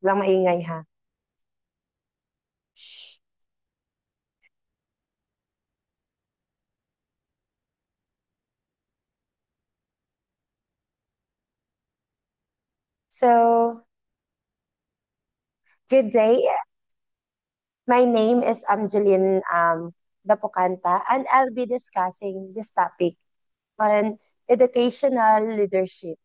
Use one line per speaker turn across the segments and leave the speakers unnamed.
Walang maingay ha. Shh. So, good day. My name is Amjeline Dapocanta, and I'll be discussing this topic on educational leadership.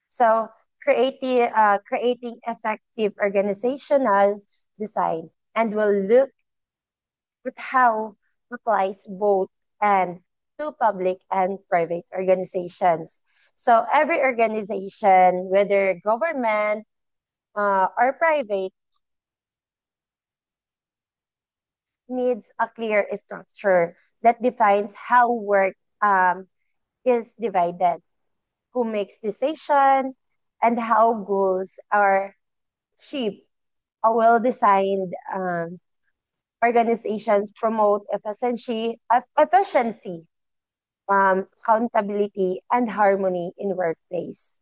So, creating effective organizational design, and we'll look at how it applies both and to public and private organizations. So, every organization, whether government or private, needs a clear structure that defines how work is divided, who makes decision, and how goals are achieved. A well-designed organizations promote efficiency, accountability, and harmony in workplace.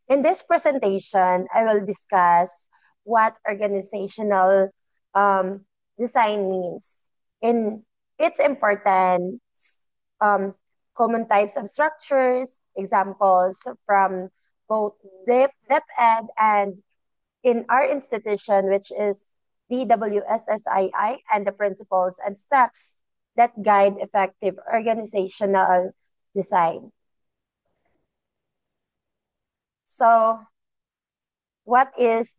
In this presentation, I will discuss what organizational um, design means in its importance, um, common types of structures, examples from both DepEd and in our institution, which is DWSSII, and the principles and steps that guide effective organizational design. So, what is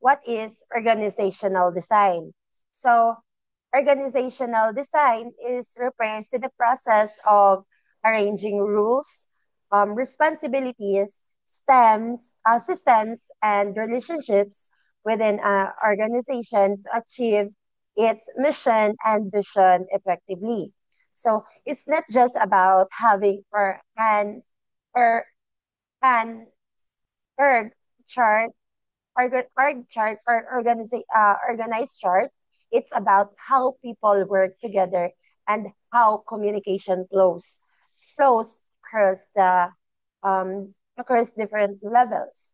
what is organizational design? So, organizational design refers to the process of arranging rules, responsibilities, systems, and relationships within an organization to achieve its mission and vision effectively. So it's not just about having or an org chart org chart or organized chart. It's about how people work together and how communication flows across different levels.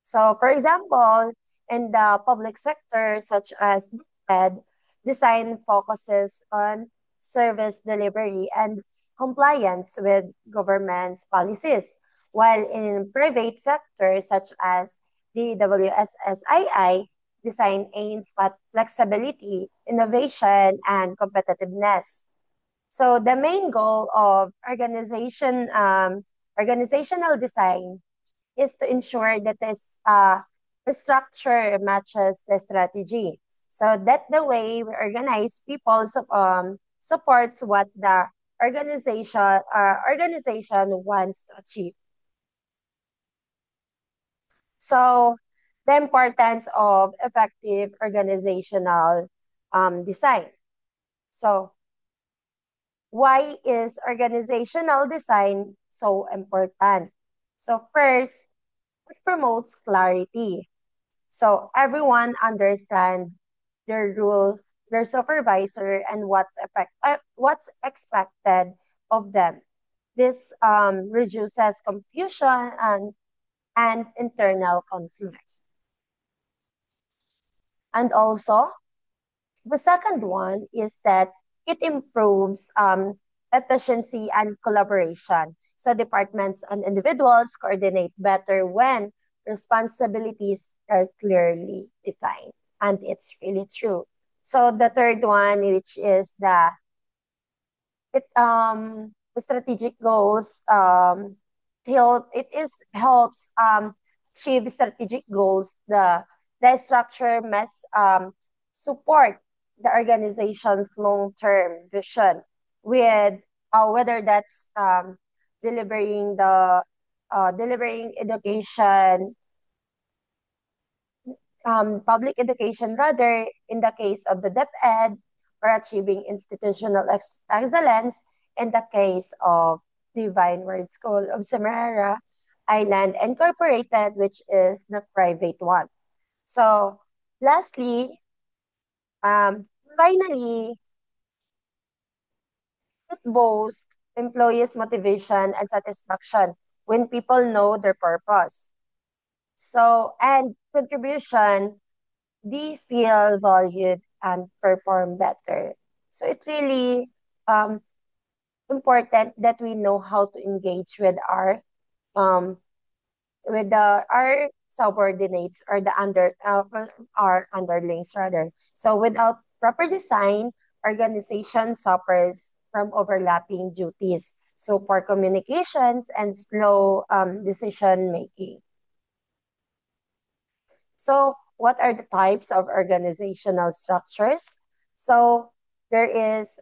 So, for example, in the public sector, such as Ed, design focuses on service delivery and compliance with government's policies, while in private sector, such as the WSSII, design aims at flexibility, innovation, and competitiveness. So the main goal of organizational design is to ensure that the structure matches the strategy. So that the way we organize people supports what the organization wants to achieve. So the importance of effective organizational design. So why is organizational design so important? So first, it promotes clarity. So everyone understand their role, their supervisor, and what's expected of them. This reduces confusion and internal conflict. And also, the second one is that it improves efficiency and collaboration. So departments and individuals coordinate better when responsibilities are clearly defined. And it's really true. So the third one, which is the strategic goals, helps achieve strategic goals. The structure must support the organization's long-term vision with whether that's delivering education, public education rather, in the case of the DepEd, or achieving institutional excellence in the case of Divine Word School of Semirara Island Incorporated, which is the private one. So, lastly, finally, it boosts employees' motivation and satisfaction when people know their purpose. So, and contribution, they feel valued and perform better. So it really um, important that we know how to engage um, with our subordinates or the our underlings rather. So without proper design, organization suffers from overlapping duties. So poor communications and slow decision making. So, what are the types of organizational structures? So, there is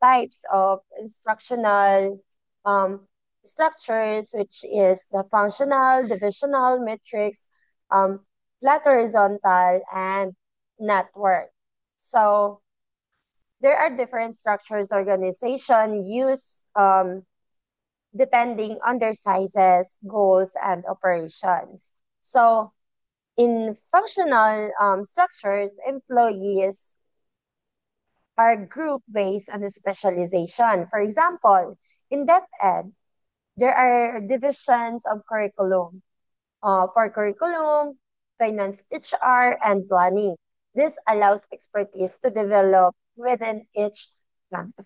types of instructional um, structures, which is the functional, divisional, matrix, flat horizontal, and network. So, there are different structures organization use depending on their sizes, goals, and operations. So, in functional structures, employees are grouped based on the specialization. For example, in depth ed, there are divisions of curriculum for curriculum, finance, HR, and planning. This allows expertise to develop within each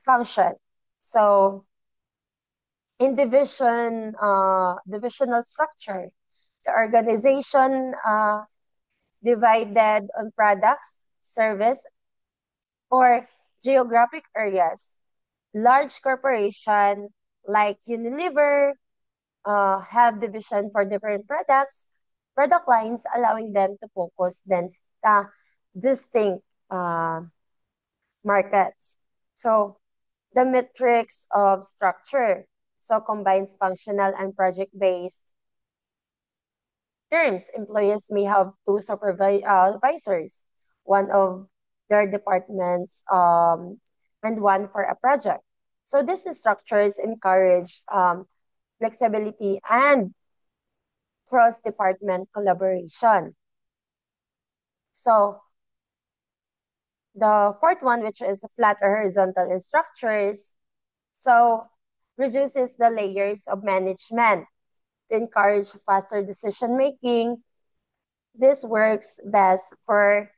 function. So, in divisional structure, the organization divided on products, service, or geographic areas. Large corporations like Unilever have division for different product lines, allowing them to focus then distinct uh, markets. So the metrics of structure so combines functional and project-based terms. Employees may have two supervisors, one of their departments and one for a project. So these structures encourage flexibility and cross-department collaboration. So the fourth one, which is flat or horizontal in structures, so reduces the layers of management to encourage faster decision making. This works best for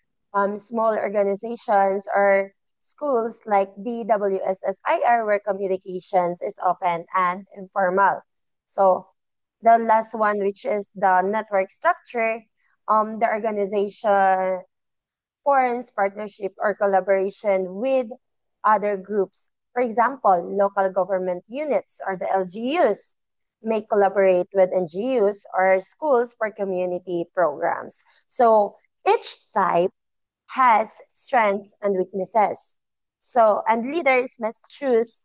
small organizations or schools like DWSSIR, where communications is open and informal. So the last one, which is the network structure, the organization forms partnership or collaboration with other groups. For example, local government units or the LGUs may collaborate with NGUs or schools for community programs. So each type has strengths and weaknesses. So, and leaders must choose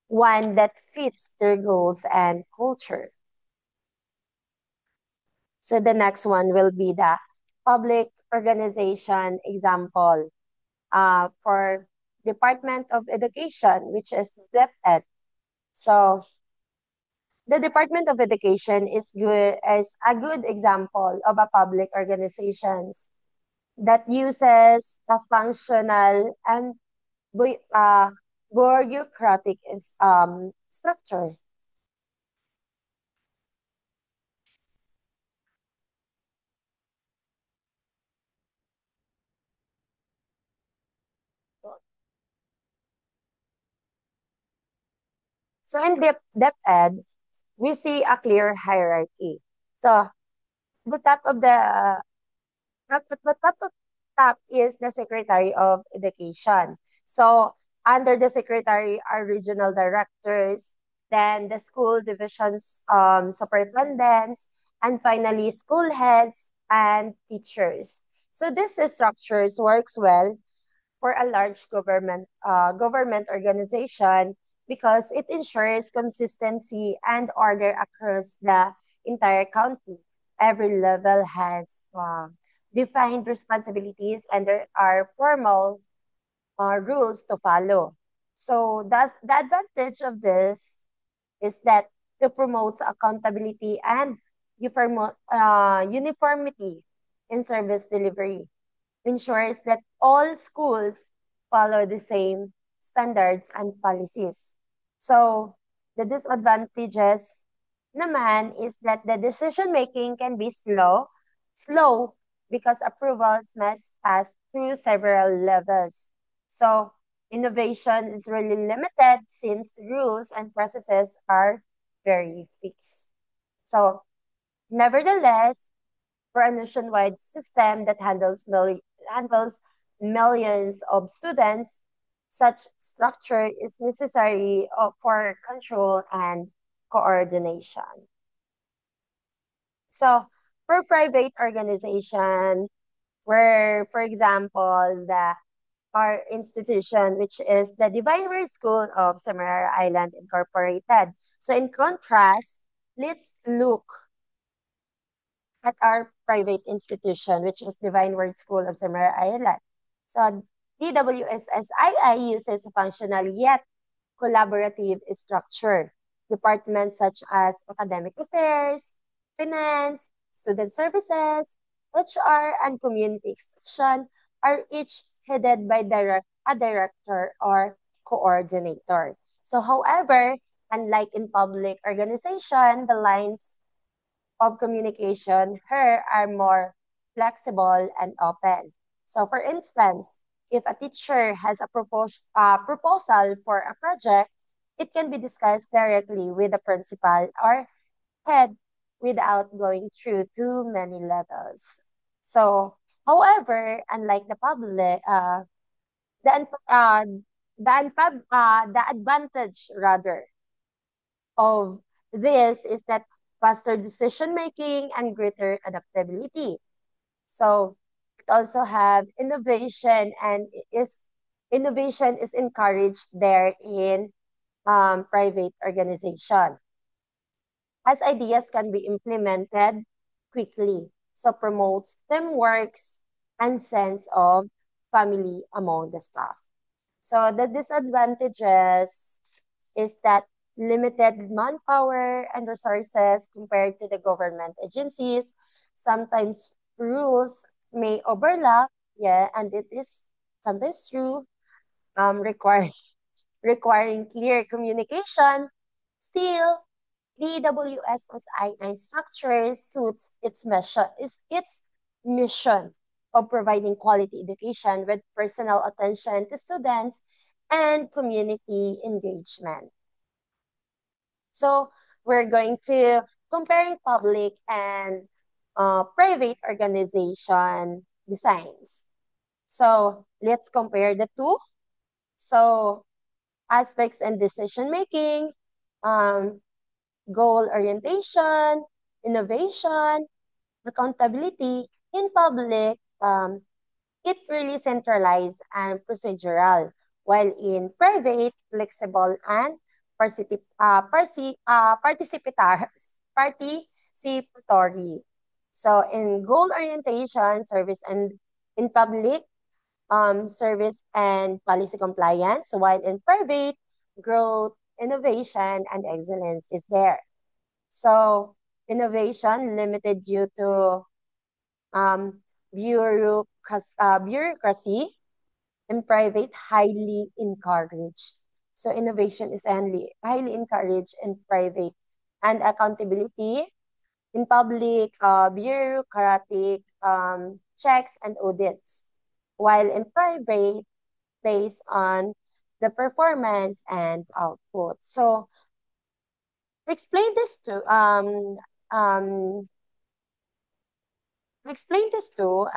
one that fits their goals and culture. So the next one will be the public organization example for Department of Education, which is DepEd. So the Department of Education is a good example of a public organizations that uses a functional and bureaucratic structure. So in DepEd, we see a clear hierarchy. So the top of the top is the Secretary of Education. So under the secretary are regional directors, then the school divisions superintendents, and finally school heads and teachers. So this structures works well for a large government organization because it ensures consistency and order across the entire county. Every level has defined responsibilities and there are formal rules to follow. So that's the advantage of this is that it promotes accountability and uniformity in service delivery, ensures that all schools follow the same standards and policies. So the disadvantages naman is that the decision making can be slow Slow because approvals must pass through several levels. So innovation is really limited since the rules and processes are very fixed. So nevertheless, for a nationwide system that handles millions of students, such structure is necessary for control and coordination. So, for private organization, where, for example, our institution, which is the Divine Word School of Samara Island Incorporated. So, in contrast, let's look at our private institution, which is Divine Word School of Samara Island. So, DWSSII uses a functional yet collaborative structure. Departments such as academic affairs, finance, student services, HR, and community extension are each headed by a director or coordinator. So, however, unlike in public organization, the lines of communication here are more flexible and open. So, for instance, if a teacher has a proposal for a project, it can be discussed directly with the principal or head without going through too many levels. So, however, unlike the public, the, un- uh, the advantage rather of this is that faster decision making and greater adaptability. So it also have innovation and innovation is encouraged there in private organization as ideas can be implemented quickly. So promotes teamwork and sense of family among the staff. So the disadvantages is that limited manpower and resources compared to the government agencies. Sometimes rules may overlap, yeah, and it is sometimes true, requiring clear communication. Still, DWSSII structure suits its mission of providing quality education with personal attention to students and community engagement. So we're going to comparing public and private organization designs. So let's compare the two. So aspects and decision making, um, goal orientation, innovation, accountability in public, it really centralized and procedural, while in private, flexible and participatory. So in goal orientation, service and in public, service and policy compliance, while in private, growth, innovation, and excellence is there. So innovation limited due to um, bureaucracy and private highly encouraged. So innovation is highly encouraged in private and accountability in public, bureaucratic checks and audits, while in private, based on the performance and output. So explain this to um, explain this to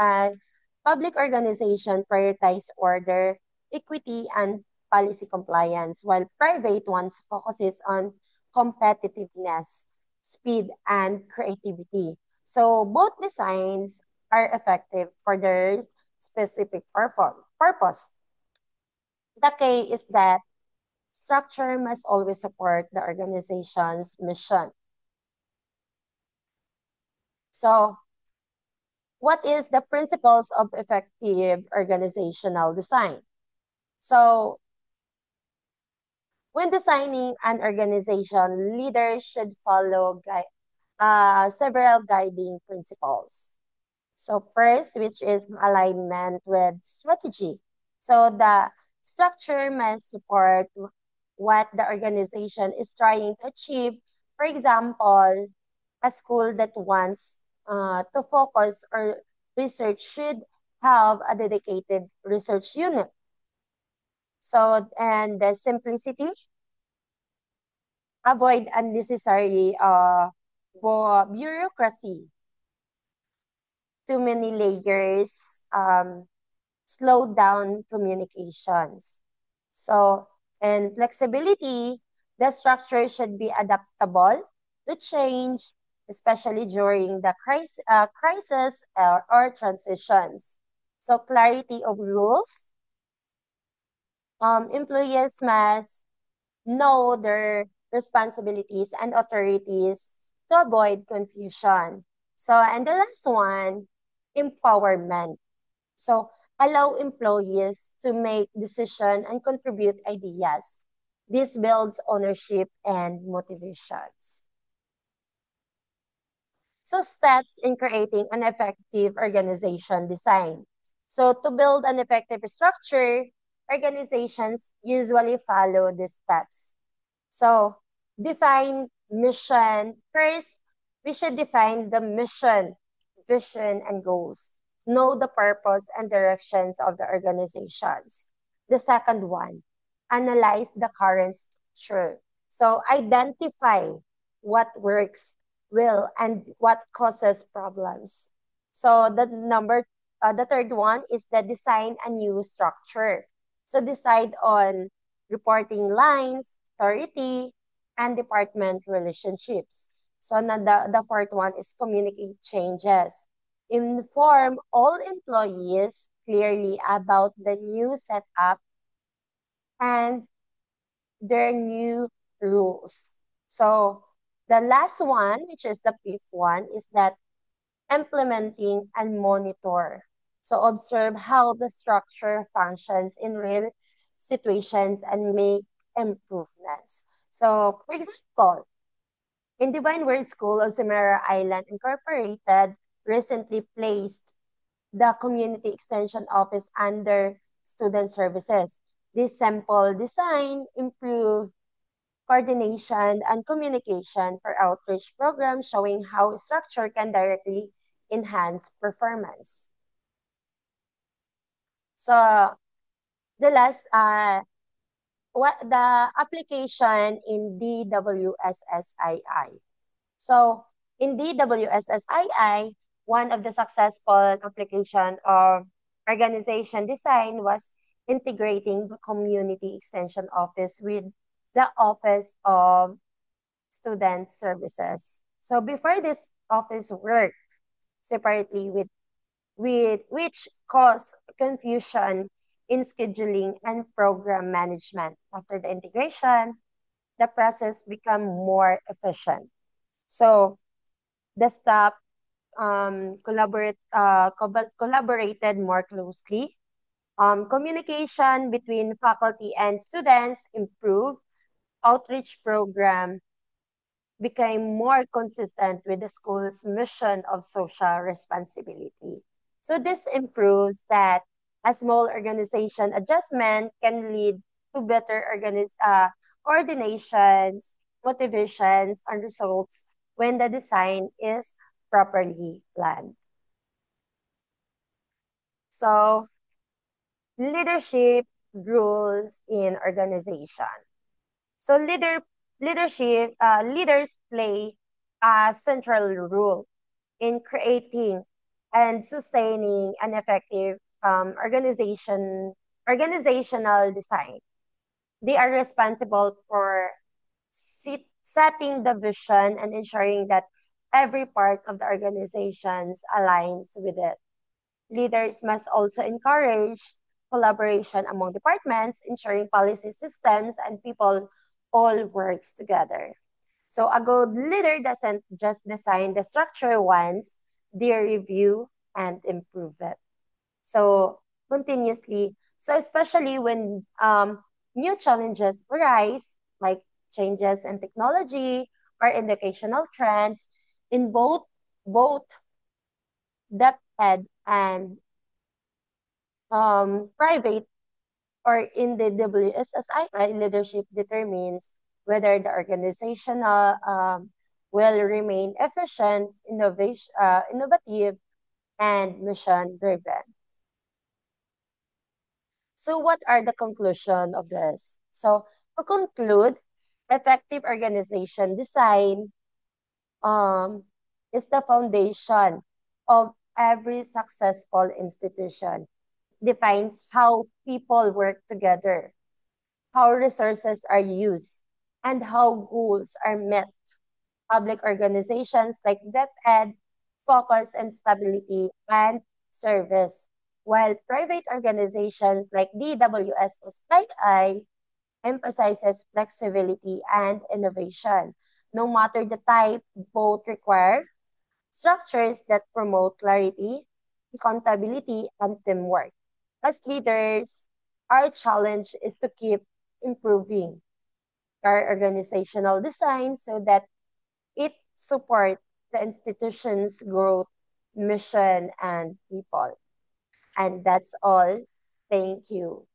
public organization prioritize order, equity, and policy compliance, while private ones focuses on competitiveness, speed, and creativity. So both designs are effective for their specific purpose. The key is that structure must always support the organization's mission. So what is the principles of effective organizational design? So when designing an organization, leaders should follow several guiding principles. So first, which is alignment with strategy. So the structure must support what the organization is trying to achieve. For example, a school that wants to focus or research should have a dedicated research unit. So, and the simplicity, avoid unnecessary bureaucracy, too many layers, slow down communications. So, and flexibility, the structure should be adaptable to change, especially during the crisis or transitions. So, clarity of rules, employees must know their responsibilities and authorities to avoid confusion. So, and the last one, empowerment. So, allow employees to make decisions and contribute ideas. This builds ownership and motivations. So, steps in creating an effective organization design. So, to build an effective structure, organizations usually follow these steps. So, define mission. First, we should define the mission, vision, and goals. Know the purpose and directions of the organizations. The second one, analyze the current structure. So, identify what works well and what causes problems. So, the third one is the design a new structure. So, decide on reporting lines, authority, and department relationships. So the fourth one is communicate changes. Inform all employees clearly about the new setup and their new rules. So the last one, which is the fifth one, is that implementing and monitor. So observe how the structure functions in real situations and make improvements. So, for example, in Divine Word School of Samara Island Incorporated recently placed the Community Extension Office under Student Services. This simple design improved coordination and communication for outreach programs, showing how structure can directly enhance performance. So the last what the application in DWSSII. So in DWSSII, one of the successful application of organization design was integrating the Community Extension Office with the Office of Student Services. So before this office worked separately with which caused confusion in scheduling and program management. After the integration, the process become more efficient. So the staff collaborated more closely. Communication between faculty and students improved. Outreach program became more consistent with the school's mission of social responsibility. So this improves that a small organization adjustment can lead to better coordinations, motivations, and results when the design is properly planned. So leadership rules in organization. So leaders play a central role in creating and sustaining an effective organizational design. They are responsible for setting the vision and ensuring that every part of the organizations aligns with it. Leaders must also encourage collaboration among departments, ensuring policy systems and people all works together. So a good leader doesn't just design the structure once, they review and improve it. So continuously, so especially when new challenges arise, like changes in technology or educational trends, in both depth ed and private or in the WSSII, leadership determines whether the organizational will remain efficient, innovative, and mission driven. So what are the conclusion of this? So to conclude, effective organization design um, is the foundation of every successful institution. Defines how people work together, how resources are used, and how goals are met. Public organizations like DepEd focus on stability and service, while private organizations like DWSSII emphasizes flexibility and innovation. No matter the type, both require structures that promote clarity, accountability, and teamwork. As leaders, our challenge is to keep improving our organizational design so that it supports the institution's growth, mission, and people. And that's all. Thank you.